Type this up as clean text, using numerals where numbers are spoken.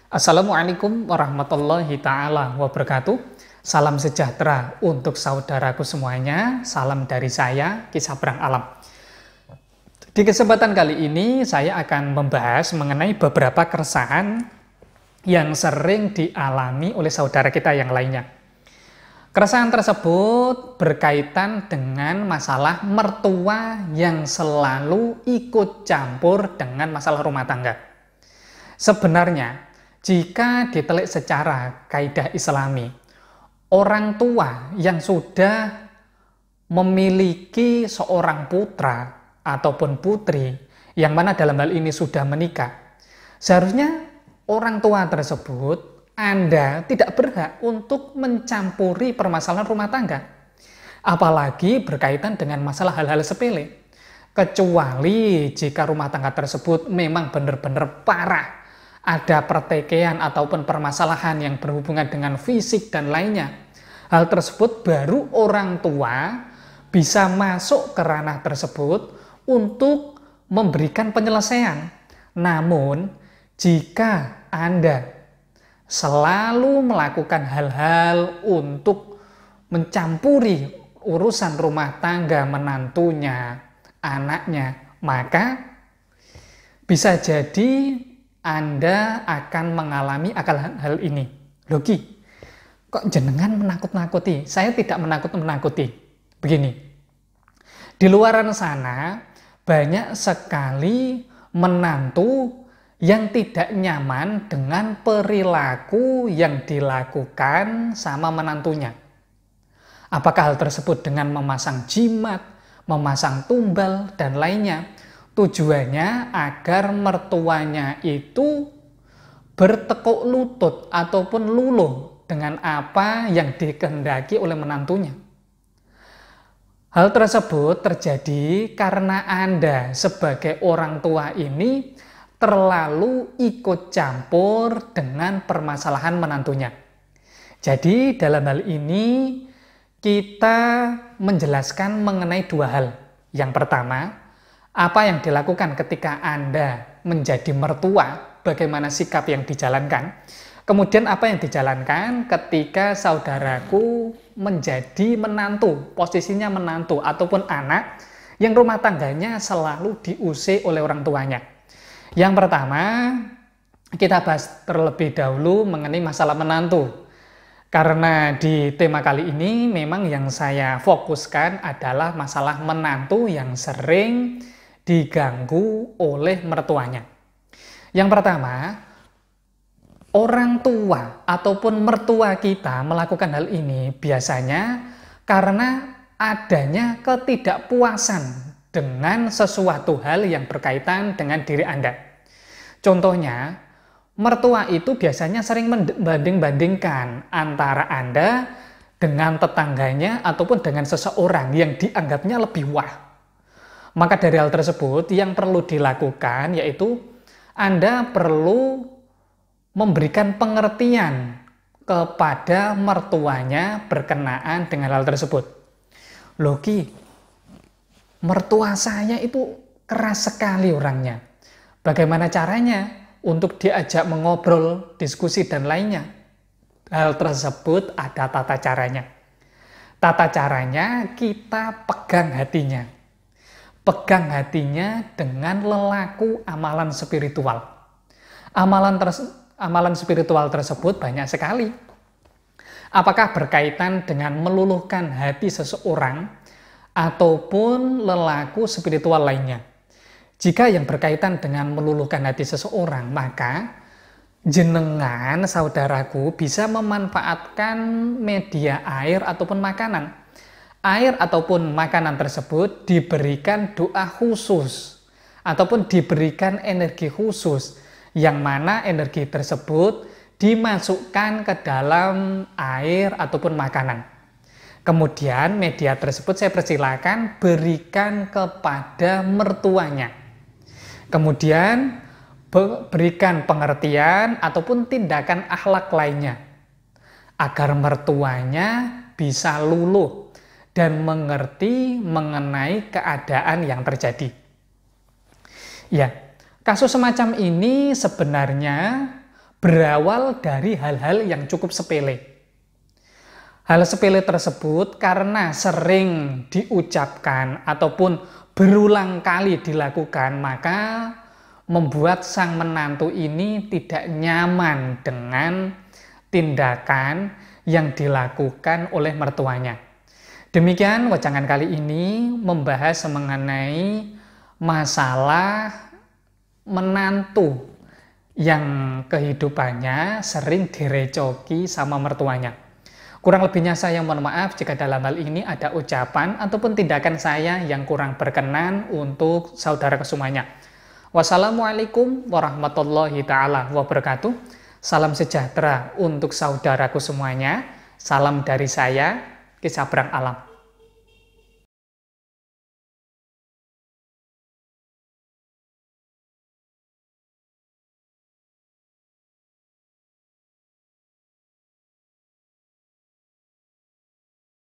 Assalamualaikum warahmatullahi ta'ala wabarakatuh. Salam sejahtera untuk saudaraku semuanya. Salam dari saya, Ki Sabrang Alam. Di kesempatan kali ini saya akan membahas mengenai beberapa keresahan yang sering dialami oleh saudara kita yang lainnya. Keresahan tersebut berkaitan dengan masalah mertua yang selalu ikut campur dengan masalah rumah tangga. Sebenarnya, jika ditelik secara kaidah Islami, orang tua yang sudah memiliki seorang putra ataupun putri, yang mana dalam hal ini sudah menikah, seharusnya orang tua tersebut, Anda tidak berhak untuk mencampuri permasalahan rumah tangga. Apalagi berkaitan dengan masalah hal-hal sepele. Kecuali jika rumah tangga tersebut memang benar-benar parah, ada pertikaian ataupun permasalahan yang berhubungan dengan fisik dan lainnya. Hal tersebut baru orang tua bisa masuk ke ranah tersebut untuk memberikan penyelesaian. Namun, jika Anda selalu melakukan hal-hal untuk mencampuri urusan rumah tangga menantunya, anaknya, maka bisa jadi Anda akan mengalami hal ini. Logi, kok jenengan menakut-nakuti? Saya tidak menakut-nakuti. Begini, di luaran sana banyak sekali menantu yang tidak nyaman dengan perilaku yang dilakukan sama menantunya. Apakah hal tersebut dengan memasang jimat, memasang tumbal, dan lainnya? Tujuannya agar mertuanya itu bertekuk lutut ataupun luluh dengan apa yang dikehendaki oleh menantunya. Hal tersebut terjadi karena Anda sebagai orang tua ini terlalu ikut campur dengan permasalahan menantunya. Jadi dalam hal ini kita menjelaskan mengenai dua hal. Yang pertama, apa yang dilakukan ketika Anda menjadi mertua, bagaimana sikap yang dijalankan. Kemudian apa yang dijalankan ketika saudaraku menjadi menantu, posisinya menantu ataupun anak yang rumah tangganya selalu diusik oleh orang tuanya. Yang pertama, kita bahas terlebih dahulu mengenai masalah menantu. Karena di tema kali ini memang yang saya fokuskan adalah masalah menantu yang sering diganggu oleh mertuanya. Yang pertama, orang tua ataupun mertua kita melakukan hal ini biasanya karena adanya ketidakpuasan dengan sesuatu hal yang berkaitan dengan diri Anda. Contohnya, mertua itu biasanya sering membanding-bandingkan antara Anda dengan tetangganya ataupun dengan seseorang yang dianggapnya lebih wah. Maka dari hal tersebut yang perlu dilakukan yaitu Anda perlu memberikan pengertian kepada mertuanya berkenaan dengan hal tersebut. Logi, mertua saya itu keras sekali orangnya. Bagaimana caranya untuk diajak mengobrol, diskusi, dan lainnya? Hal tersebut ada tata caranya. Tata caranya kita pegang hatinya. Pegang hatinya dengan lelaku amalan spiritual. Amalan spiritual tersebut banyak sekali. Apakah berkaitan dengan meluluhkan hati seseorang ataupun lelaku spiritual lainnya? Jika yang berkaitan dengan meluluhkan hati seseorang, maka jenengan saudaraku bisa memanfaatkan media air ataupun makanan. Air ataupun makanan tersebut diberikan doa khusus ataupun diberikan energi khusus yang mana energi tersebut dimasukkan ke dalam air ataupun makanan. Kemudian media tersebut saya persilakan berikan kepada mertuanya. Kemudian berikan pengertian ataupun tindakan akhlak lainnya agar mertuanya bisa luluh dan mengerti mengenai keadaan yang terjadi. Ya, kasus semacam ini sebenarnya berawal dari hal-hal yang cukup sepele. Hal sepele tersebut karena sering diucapkan ataupun berulang kali dilakukan, maka membuat sang menantu ini tidak nyaman dengan tindakan yang dilakukan oleh mertuanya. Demikian wajangan kali ini membahas mengenai masalah menantu yang kehidupannya sering direcoki sama mertuanya. Kurang lebihnya saya mohon maaf jika dalam hal ini ada ucapan ataupun tindakan saya yang kurang berkenan untuk saudara semuanya. Wassalamualaikum warahmatullahi taala wabarakatuh. Salam sejahtera untuk saudaraku semuanya. Salam dari saya, Ki Sabrang Alam.